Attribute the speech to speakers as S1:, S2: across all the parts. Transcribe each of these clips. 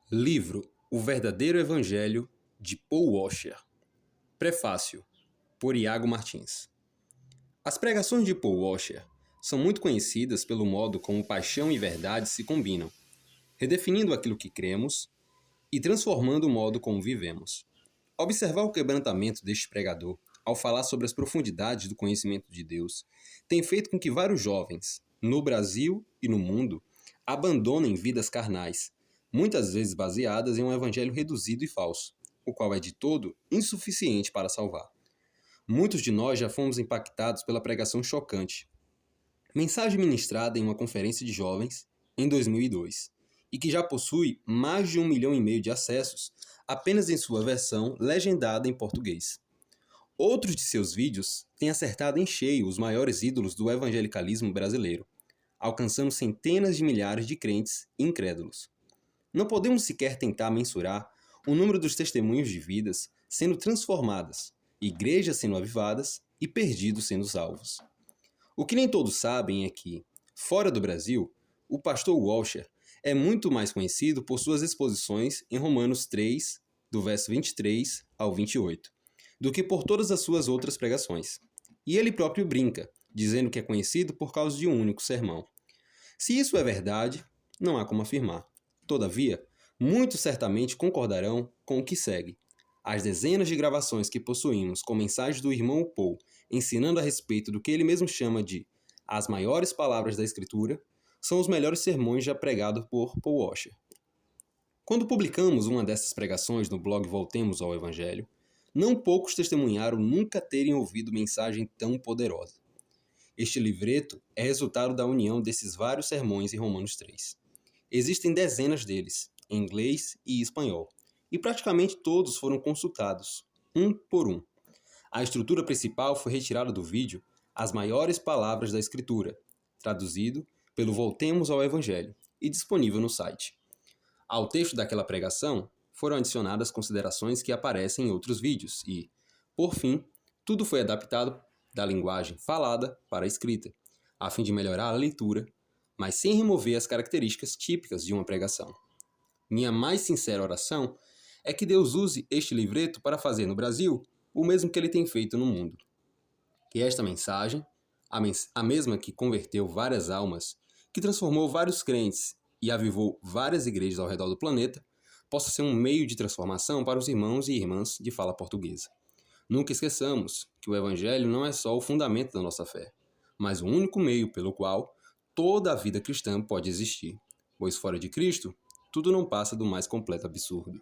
S1: Livro O Verdadeiro Evangelho, de Paul Washer. Prefácio, por Iago Martins. As pregações de Paul Washer são muito conhecidas pelo modo como paixão e verdade se combinam, redefinindo aquilo que cremos e transformando o modo como vivemos. Observar o quebrantamento deste pregador ao falar sobre as profundidades do conhecimento de Deus tem feito com que vários jovens, no Brasil e no mundo, abandonem vidas carnais, muitas vezes baseadas em um evangelho reduzido e falso, o qual é de todo insuficiente para salvar. Muitos de nós já fomos impactados pela pregação chocante, mensagem ministrada em uma conferência de jovens em 2002, e que já possui mais de 1,5 milhão de acessos apenas em sua versão legendada em português. Outros de seus vídeos têm acertado em cheio os maiores ídolos do evangelicalismo brasileiro, alcançando centenas de milhares de crentes incrédulos. Não podemos sequer tentar mensurar o número dos testemunhos de vidas sendo transformadas, igrejas sendo avivadas e perdidos sendo salvos. O que nem todos sabem é que, fora do Brasil, o pastor Washer é muito mais conhecido por suas exposições em Romanos 3, do verso 23 ao 28, do que por todas as suas outras pregações. E ele próprio brinca, dizendo que é conhecido por causa de um único sermão. Se isso é verdade, não há como afirmar. Todavia, muitos certamente concordarão com o que segue. As dezenas de gravações que possuímos com mensagens do irmão Paul ensinando a respeito do que ele mesmo chama de as maiores palavras da Escritura são os melhores sermões já pregados por Paul Washer. Quando publicamos uma dessas pregações no blog Voltemos ao Evangelho, não poucos testemunharam nunca terem ouvido mensagem tão poderosa. Este livreto é resultado da união desses vários sermões em Romanos 3. Existem dezenas deles, em inglês e espanhol, e praticamente todos foram consultados, um por um. A estrutura principal foi retirada do vídeo As Maiores Palavras da Escritura, traduzido pelo Voltemos ao Evangelho e disponível no site. Ao texto daquela pregação foram adicionadas considerações que aparecem em outros vídeos e, por fim, tudo foi adaptado da linguagem falada para a escrita, a fim de melhorar a leitura, mas sem remover as características típicas de uma pregação. Minha mais sincera oração é que Deus use este livreto para fazer no Brasil o mesmo que ele tem feito no mundo. Que esta mensagem, a mesma que converteu várias almas, que transformou vários crentes e avivou várias igrejas ao redor do planeta, possa ser um meio de transformação para os irmãos e irmãs de fala portuguesa. Nunca esqueçamos que o Evangelho não é só o fundamento da nossa fé, mas o único meio pelo qual toda a vida cristã pode existir, pois fora de Cristo, tudo não passa do mais completo absurdo.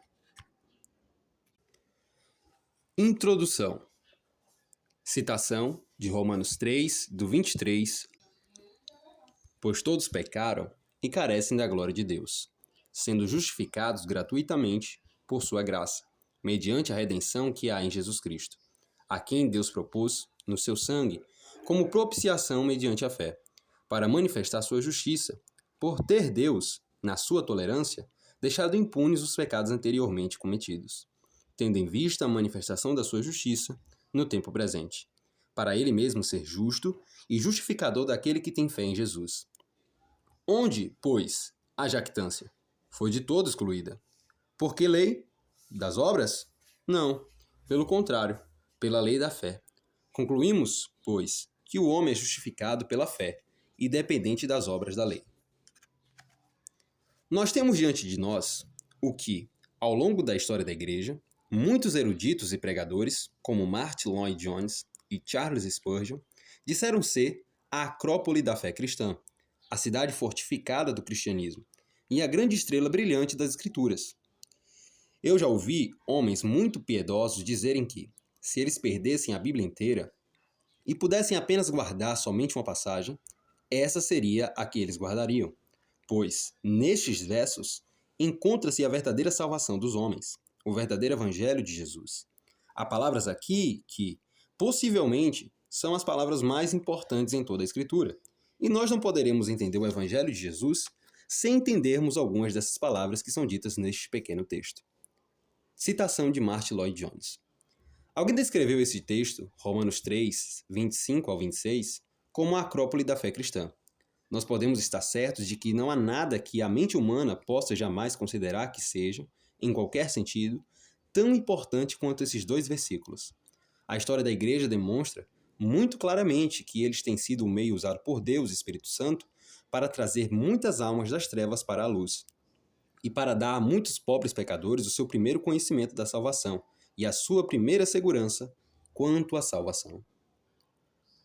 S1: Introdução. Citação de Romanos 3, do 23. Pois todos pecaram e carecem da glória de Deus, sendo justificados gratuitamente por sua graça, mediante a redenção que há em Jesus Cristo, a quem Deus propôs, no seu sangue, como propiciação mediante a fé, para manifestar sua justiça, por ter Deus, na sua tolerância, deixado impunes os pecados anteriormente cometidos, tendo em vista a manifestação da sua justiça no tempo presente, para ele mesmo ser justo e justificador daquele que tem fé em Jesus. Onde, pois, a jactância? Foi de todo excluída. Por que lei? Das obras? Não, pelo contrário, pela lei da fé. Concluímos, pois, que o homem é justificado pela fé, independente das obras da lei. Nós temos diante de nós o que, ao longo da história da Igreja, muitos eruditos e pregadores, como Martyn Lloyd-Jones e Charles Spurgeon, disseram ser a acrópole da fé cristã, a cidade fortificada do cristianismo e a grande estrela brilhante das Escrituras. Eu já ouvi homens muito piedosos dizerem que, se eles perdessem a Bíblia inteira e pudessem apenas guardar somente uma passagem, essa seria a que eles guardariam, pois, nestes versos, encontra-se a verdadeira salvação dos homens, o verdadeiro Evangelho de Jesus. Há palavras aqui que, possivelmente, são as palavras mais importantes em toda a Escritura, e nós não poderemos entender o Evangelho de Jesus sem entendermos algumas dessas palavras que são ditas neste pequeno texto. Citação de Martyn Lloyd-Jones. Alguém descreveu esse texto, Romanos 3, 25 ao 26, como a acrópole da fé cristã. nós podemos estar certos de que não há nada que a mente humana possa jamais considerar que seja, em qualquer sentido, tão importante quanto esses dois versículos. A história da igreja demonstra muito claramente que eles têm sido o meio usado por Deus, Espírito Santo, para trazer muitas almas das trevas para a luz e para dar a muitos pobres pecadores o seu primeiro conhecimento da salvação e a sua primeira segurança quanto à salvação.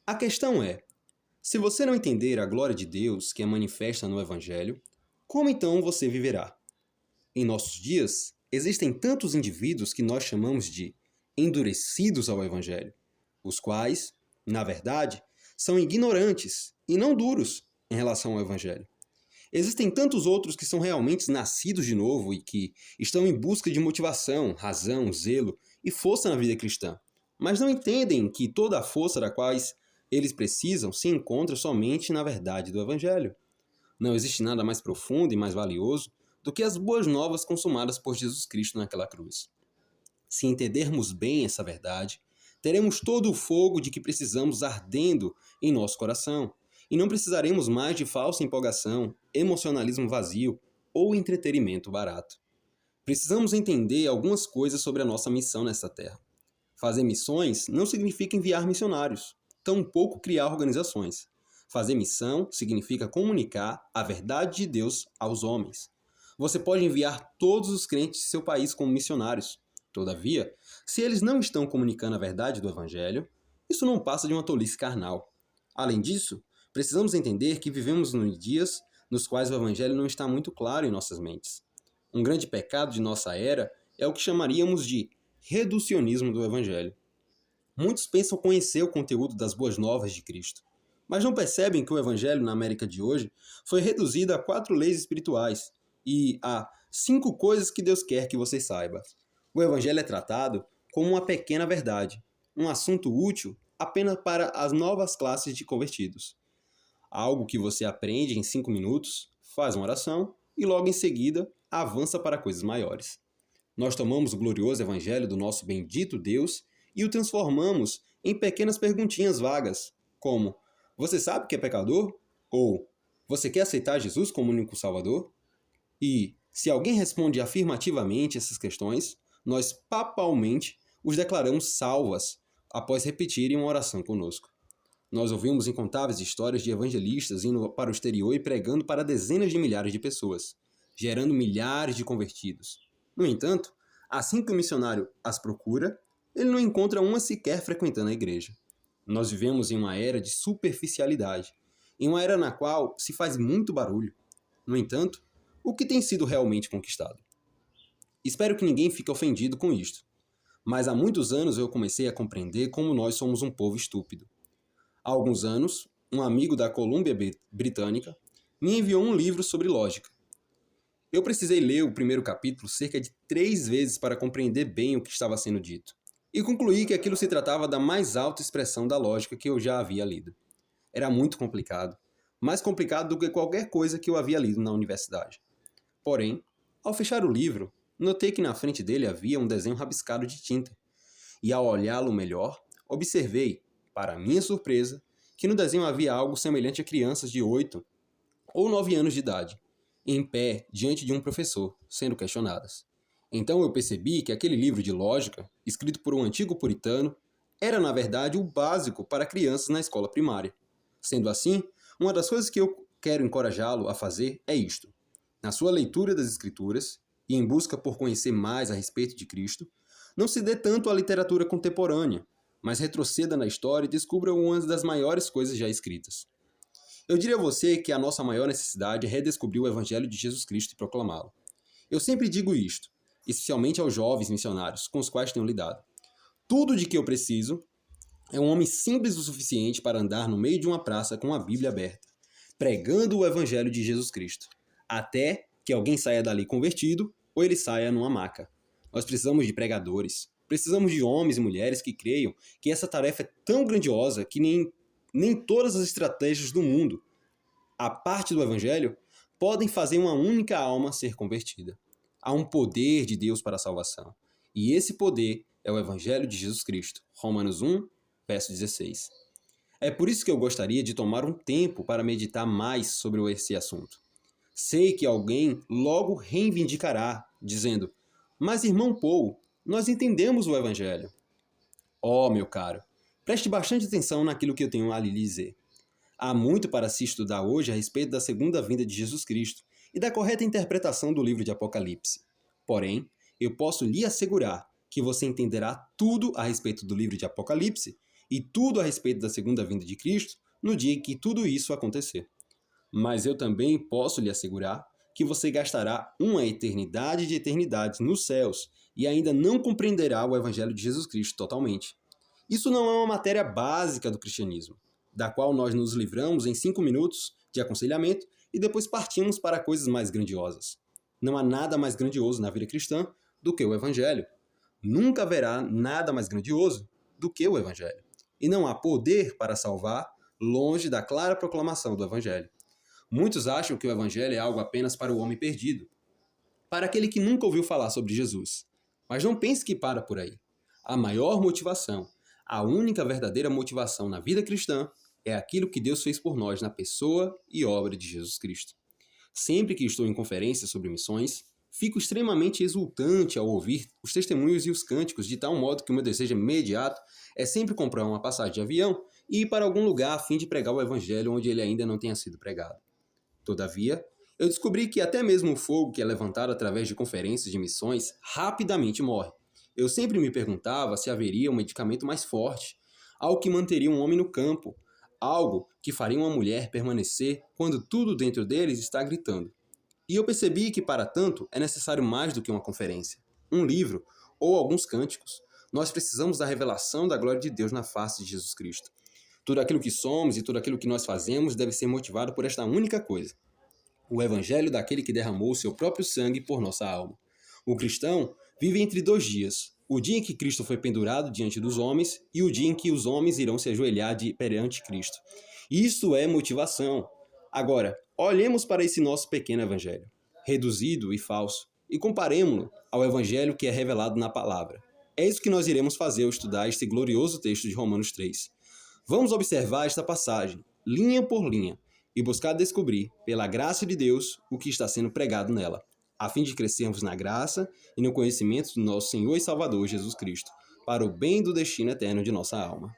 S1: A questão é, se você não entender a glória de Deus que é manifesta no Evangelho, como então você viverá? Em nossos dias, existem tantos indivíduos que nós chamamos de endurecidos ao Evangelho, os quais, na verdade, são ignorantes e não duros em relação ao Evangelho. Existem tantos outros que são realmente nascidos de novo e que estão em busca de motivação, razão, zelo e força na vida cristã, mas não entendem que toda a força da qual eles precisam se encontra somente na verdade do Evangelho. Não existe nada mais profundo e mais valioso do que as boas novas consumadas por Jesus Cristo naquela cruz. Se entendermos bem essa verdade, teremos todo o fogo de que precisamos ardendo em nosso coração, e não precisaremos mais de falsa empolgação, emocionalismo vazio ou entretenimento barato. Precisamos entender algumas coisas sobre a nossa missão nessa terra. Fazer missões não significa enviar missionários, tampouco criar organizações. Fazer missão significa comunicar a verdade de Deus aos homens. Você pode enviar todos os crentes de seu país como missionários. Todavia, se eles não estão comunicando a verdade do Evangelho, isso não passa de uma tolice carnal. Além disso, precisamos entender que vivemos nos dias nos quais o Evangelho não está muito claro em nossas mentes. Um grande pecado de nossa era é o que chamaríamos de reducionismo do Evangelho. Muitos pensam conhecer o conteúdo das boas novas de Cristo, mas não percebem que o Evangelho na América de hoje foi reduzido a 4 leis espirituais e a 5 coisas que Deus quer que você saiba. O Evangelho é tratado como uma pequena verdade, um assunto útil apenas para as novas classes de convertidos. Algo que você aprende em 5 minutos, faz uma oração e logo em seguida avança para coisas maiores. Nós tomamos o glorioso Evangelho do nosso bendito Deus e o transformamos em pequenas perguntinhas vagas, como: você sabe que é pecador? Ou você quer aceitar Jesus como único Salvador? E, se alguém responde afirmativamente essas questões, nós papalmente os declaramos salvas após repetirem uma oração conosco. Nós ouvimos incontáveis histórias de evangelistas indo para o exterior e pregando para dezenas de milhares de pessoas, gerando milhares de convertidos. No entanto, assim que o missionário as procura, ele não encontra uma sequer frequentando a igreja. Nós vivemos em uma era de superficialidade, em uma era na qual se faz muito barulho. No entanto, o que tem sido realmente conquistado? Espero que ninguém fique ofendido com isto, mas há muitos anos eu comecei a compreender como nós somos um povo estúpido. Há alguns anos, um amigo da Colômbia Britânica me enviou um livro sobre lógica. Eu precisei ler o primeiro capítulo cerca de 3 vezes para compreender bem o que estava sendo dito, e concluí que aquilo se tratava da mais alta expressão da lógica que eu já havia lido. Era muito complicado, mais complicado do que qualquer coisa que eu havia lido na universidade. Porém, ao fechar o livro, notei que na frente dele havia um desenho rabiscado de tinta, e ao olhá-lo melhor, observei, para minha surpresa, que no desenho havia algo semelhante a crianças de 8 ou 9 anos de idade, em pé diante de um professor, sendo questionadas. Então eu percebi que aquele livro de lógica, escrito por um antigo puritano, era na verdade o básico para crianças na escola primária. Sendo assim, uma das coisas que eu quero encorajá-lo a fazer é isto. Na sua leitura das Escrituras, e em busca por conhecer mais a respeito de Cristo, não se dê tanto à literatura contemporânea, mas retroceda na história e descubra uma das maiores coisas já escritas. Eu diria a você que a nossa maior necessidade é redescobrir o Evangelho de Jesus Cristo e proclamá-lo. Eu sempre digo isto, especialmente aos jovens missionários com os quais tenho lidado. Tudo de que eu preciso é um homem simples o suficiente para andar no meio de uma praça com a Bíblia aberta, pregando o Evangelho de Jesus Cristo, até que alguém saia dali convertido ou ele saia numa maca. Nós precisamos de pregadores, precisamos de homens e mulheres que creiam que essa tarefa é tão grandiosa que nem todas as estratégias do mundo, à parte do Evangelho, podem fazer uma única alma ser convertida. Há um poder de Deus para a salvação, e esse poder é o Evangelho de Jesus Cristo. Romanos 1, verso 16. É por isso que eu gostaria de tomar um tempo para meditar mais sobre esse assunto. Sei que alguém logo reivindicará, dizendo: Mas, irmão Paul, nós entendemos o Evangelho. Oh, meu caro, preste bastante atenção naquilo que eu tenho a lhe dizer. Há muito para se estudar hoje a respeito da segunda vinda de Jesus Cristo e da correta interpretação do livro de Apocalipse. Porém, eu posso lhe assegurar que você entenderá tudo a respeito do livro de Apocalipse e tudo a respeito da segunda vinda de Cristo no dia em que tudo isso acontecer. Mas eu também posso lhe assegurar que você gastará uma eternidade de eternidades nos céus e ainda não compreenderá o Evangelho de Jesus Cristo totalmente. Isso não é uma matéria básica do cristianismo, da qual nós nos livramos em 5 minutos de aconselhamento e depois partimos para coisas mais grandiosas. Não há nada mais grandioso na vida cristã do que o Evangelho. Nunca haverá nada mais grandioso do que o Evangelho. E não há poder para salvar longe da clara proclamação do Evangelho. Muitos acham que o Evangelho é algo apenas para o homem perdido, para aquele que nunca ouviu falar sobre Jesus. Mas não pense que para por aí. A maior motivação, a única verdadeira motivação na vida cristã é aquilo que Deus fez por nós na pessoa e obra de Jesus Cristo. Sempre que estou em conferências sobre missões, fico extremamente exultante ao ouvir os testemunhos e os cânticos, de tal modo que o meu desejo imediato é sempre comprar uma passagem de avião e ir para algum lugar a fim de pregar o Evangelho onde ele ainda não tenha sido pregado. Todavia, eu descobri que até mesmo o fogo que é levantado através de conferências de missões rapidamente morre. Eu sempre me perguntava se haveria um medicamento mais forte, algo que manteria um homem no campo, algo que faria uma mulher permanecer quando tudo dentro deles está gritando. E eu percebi que, para tanto, é necessário mais do que uma conferência, um livro ou alguns cânticos. Nós precisamos da revelação da glória de Deus na face de Jesus Cristo. Tudo aquilo que somos e tudo aquilo que nós fazemos deve ser motivado por esta única coisa: o Evangelho daquele que derramou o seu próprio sangue por nossa alma. O cristão vive entre 2 dias: o dia em que Cristo foi pendurado diante dos homens e o dia em que os homens irão se ajoelhar perante Cristo. Isto é motivação. Agora, olhemos para esse nosso pequeno Evangelho, reduzido e falso, e comparemo-lo ao Evangelho que é revelado na palavra. É isso que nós iremos fazer ao estudar este glorioso texto de Romanos 3. Vamos observar esta passagem, linha por linha, e buscar descobrir, pela graça de Deus, o que está sendo pregado nela, a fim de crescermos na graça e no conhecimento do nosso Senhor e Salvador Jesus Cristo, para o bem do destino eterno de nossa alma.